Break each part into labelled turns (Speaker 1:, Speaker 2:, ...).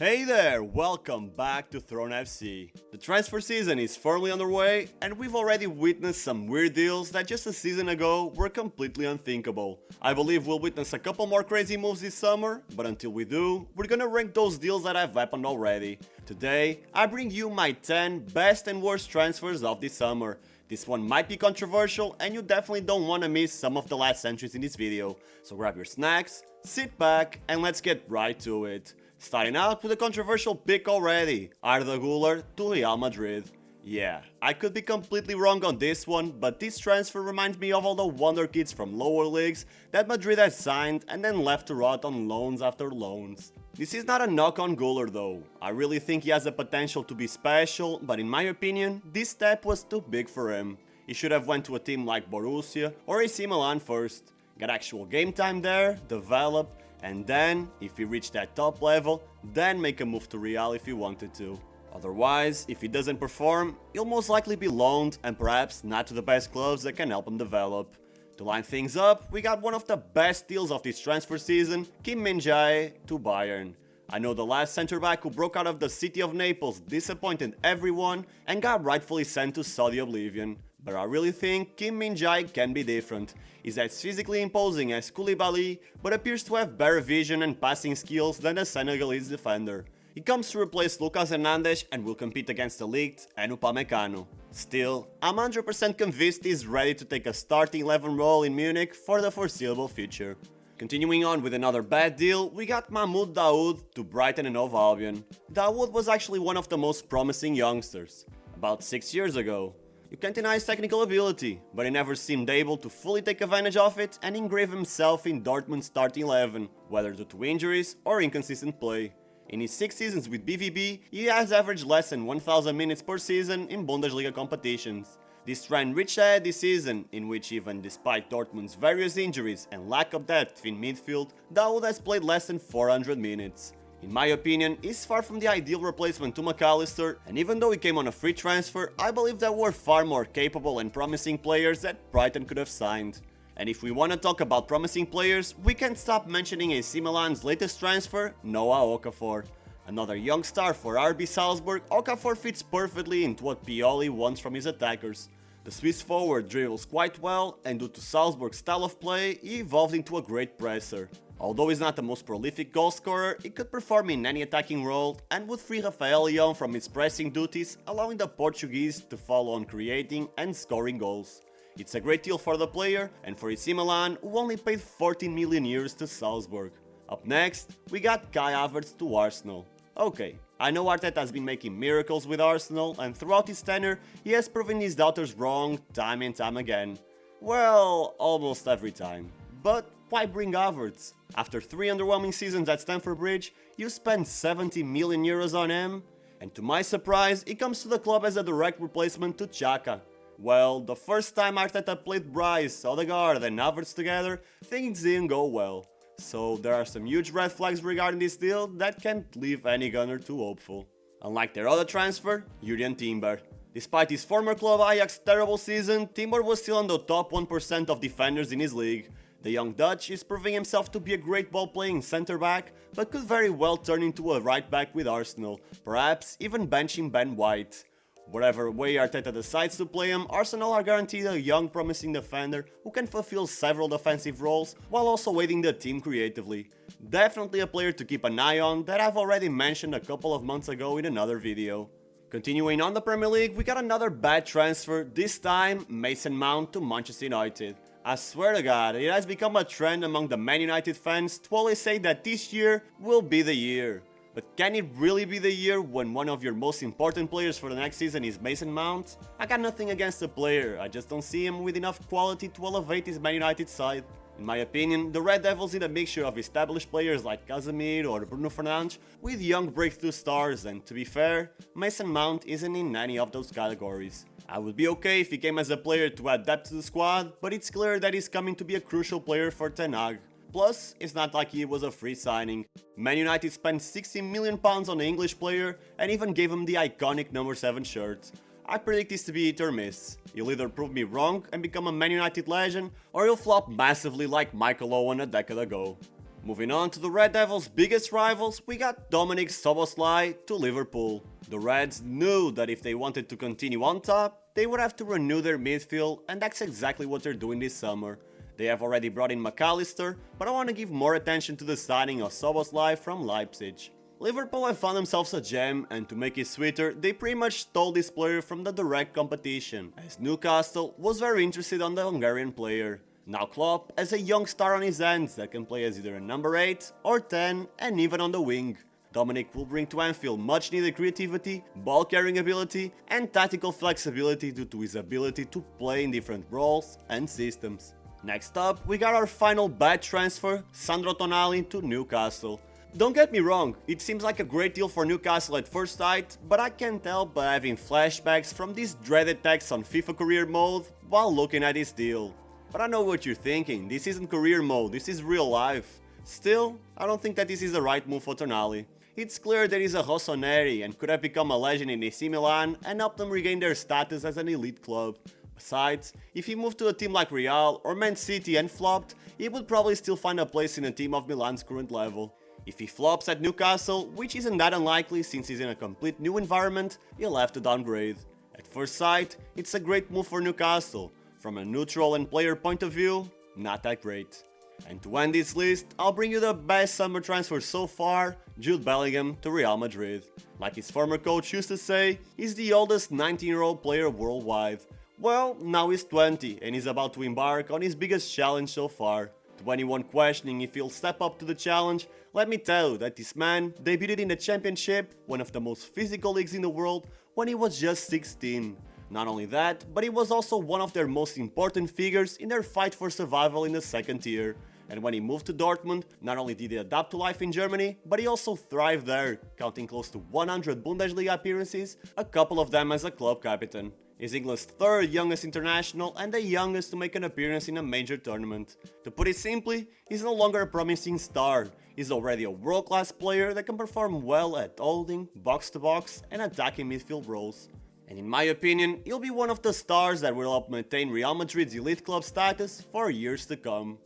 Speaker 1: Hey there, welcome back to Throne FC. The transfer season is firmly underway, and we've already witnessed some weird deals that just a season ago were completely unthinkable. I believe we'll witness a couple more crazy moves this summer, but until we do, we're gonna rank those deals that have happened already. Today, I bring you my 10 best and worst transfers of this summer. This one might be controversial, and you definitely don't want to miss some of the last entries in this video. So grab your snacks, sit back, and let's get right to it. Starting out with a controversial pick already, Arda Guler to Real Madrid. Yeah, I could be completely wrong on this one, but this transfer reminds me of all the wonder kids from lower leagues that Madrid has signed and then left to rot on loans after loans. This is not a knock on Guler though. I really think he has the potential to be special, but in my opinion, this step was too big for him. He should have went to a team like Borussia or AC Milan first, get actual game time there, develop, and then, if he reached that top level, then make a move to Real if he wanted to. Otherwise, if he doesn't perform, he'll most likely be loaned and perhaps not to the best clubs that can help him develop. To line things up, we got one of the best deals of this transfer season, Min-jae to Bayern. I know the last centre-back who broke out of the city of Naples disappointed everyone and got rightfully sent to Saudi oblivion. But I really think Min-jae can be different. He's as physically imposing as Koulibaly, but appears to have better vision and passing skills than the Senegalese defender. He comes to replace Lucas Hernandez and will compete against the Ligt and Upamecano. Still, I'm 100% convinced he's ready to take a starting 11 role in Munich for the foreseeable future. Continuing on with another bad deal, we got Mahmoud Dahoud to Brighton and Hove Albion. Dahoud was actually one of the most promising youngsters, about 6 years ago. You can't deny his technical ability, but he never seemed able to fully take advantage of it and engrave himself in Dortmund's starting 11, whether due to injuries or inconsistent play. In his 6 seasons with BVB, he has averaged less than 1,000 minutes per season in Bundesliga competitions. This trend reached a head this season, in which even despite Dortmund's various injuries and lack of depth in midfield, Dahoud has played less than 400 minutes. In my opinion, he's far from the ideal replacement to McAllister, and even though he came on a free transfer, I believe there were far more capable and promising players that Brighton could have signed. And if we want to talk about promising players, we can't stop mentioning AC Milan's latest transfer, Noah Okafor. Another young star for RB Salzburg, Okafor fits perfectly into what Pioli wants from his attackers. The Swiss forward dribbles quite well, and due to Salzburg's style of play, he evolved into a great presser. Although he's not the most prolific goalscorer, he could perform in any attacking role and would free Rafael Leão from his pressing duties, allowing the Portuguese to follow on creating and scoring goals. It's a great deal for the player and for AC Milan, who only paid 14 million euros to Salzburg. Up next, we got Kai Havertz to Arsenal. Okay, I know Arteta has been making miracles with Arsenal, and throughout his tenure, he has proven his doubters wrong time and time again. Well, almost every time. But why bring Havertz? After 3 underwhelming seasons at Stamford Bridge, you spend 70 million euros on him? And to my surprise, he comes to the club as a direct replacement to Xhaka. Well, the first time Arteta played Bryce, Odegaard and Havertz together, things didn't go well. So there are some huge red flags regarding this deal that can't leave any gunner too hopeful. Unlike their other transfer, Jurriën Timber. Despite his former club Ajax's terrible season, Timber was still on the top 1% of defenders in his league. The young Dutch is proving himself to be a great ball-playing centre-back, but could very well turn into a right-back with Arsenal, perhaps even benching Ben White. Whatever way Arteta decides to play him, Arsenal are guaranteed a young promising defender who can fulfill several defensive roles while also aiding the team creatively. Definitely a player to keep an eye on that I've already mentioned a couple of months ago in another video. Continuing on the Premier League, we got another bad transfer, this time Mason Mount to Manchester United. I swear to God, it has become a trend among the Man United fans to always say that this year will be the year. But can it really be the year when one of your most important players for the next season is Mason Mount? I got nothing against the player, I just don't see him with enough quality to elevate his Man United side. In my opinion, the Red Devils need a mixture of established players like Casemiro or Bruno Fernandes with young breakthrough stars, and to be fair, Mason Mount isn't in any of those categories. I would be okay if he came as a player to add depth to the squad, but it's clear that he's coming to be a crucial player for Ten Hag. Plus, it's not like he was a free signing. Man United spent £60 million on the English player and even gave him the iconic number 7 shirt. I predict this to be hit or miss. He'll either prove me wrong and become a Man United legend, or he'll flop massively like Michael Owen a decade ago. Moving on to the Red Devils' biggest rivals, we got Dominic Szoboszlai to Liverpool. The Reds knew that if they wanted to continue on top, they would have to renew their midfield, and that's exactly what they're doing this summer. They have already brought in McAllister, but I want to give more attention to the signing of Szoboszlai from Leipzig. Liverpool have found themselves a gem, and to make it sweeter, they pretty much stole this player from the direct competition, as Newcastle was very interested on the Hungarian player. Now Klopp has a young star on his hands that can play as either a number 8 or 10 and even on the wing. Dominic will bring to Anfield much needed creativity, ball carrying ability and tactical flexibility due to his ability to play in different roles and systems. Next up, we got our final bad transfer, Sandro Tonali to Newcastle. Don't get me wrong, it seems like a great deal for Newcastle at first sight, but I can't help but having flashbacks from this dreaded text on FIFA career mode while looking at this deal. But I know what you're thinking, this isn't career mode, this is real life. Still, I don't think that this is the right move for Tonali. It's clear that he's a Rossoneri and could have become a legend in AC Milan and helped them regain their status as an elite club. Besides, if he moved to a team like Real or Man City and flopped, he would probably still find a place in a team of Milan's current level. If he flops at Newcastle, which isn't that unlikely since he's in a complete new environment, he'll have to downgrade. At first sight, it's a great move for Newcastle. From a neutral and player point of view, not that great. And to end this list, I'll bring you the best summer transfer so far, Jude Bellingham to Real Madrid. Like his former coach used to say, he's the oldest 19-year-old player worldwide. Well, now he's 20 and he's about to embark on his biggest challenge so far. To anyone questioning if he'll step up to the challenge, let me tell you that this man debuted in the Championship, one of the most physical leagues in the world, when he was just 16. Not only that, but he was also one of their most important figures in their fight for survival in the second tier. And when he moved to Dortmund, not only did he adapt to life in Germany, but he also thrived there, counting close to 100 Bundesliga appearances, a couple of them as a club captain. He's England's third youngest international and the youngest to make an appearance in a major tournament. To put it simply, he's no longer a promising star, he's already a world-class player that can perform well at holding, box-to-box and attacking midfield roles. And in my opinion, he'll be one of the stars that will help maintain Real Madrid's elite club status for years to come.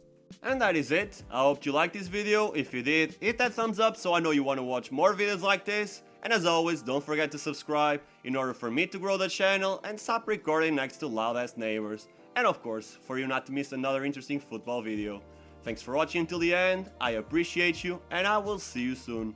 Speaker 1: And that is it. I hope you liked this video. If you did, hit that thumbs up so I know you want to watch more videos like this. And as always, don't forget to subscribe in order for me to grow the channel and stop recording next to loud ass neighbors. And of course, for you not to miss another interesting football video. Thanks for watching until the end, I appreciate you and I will see you soon.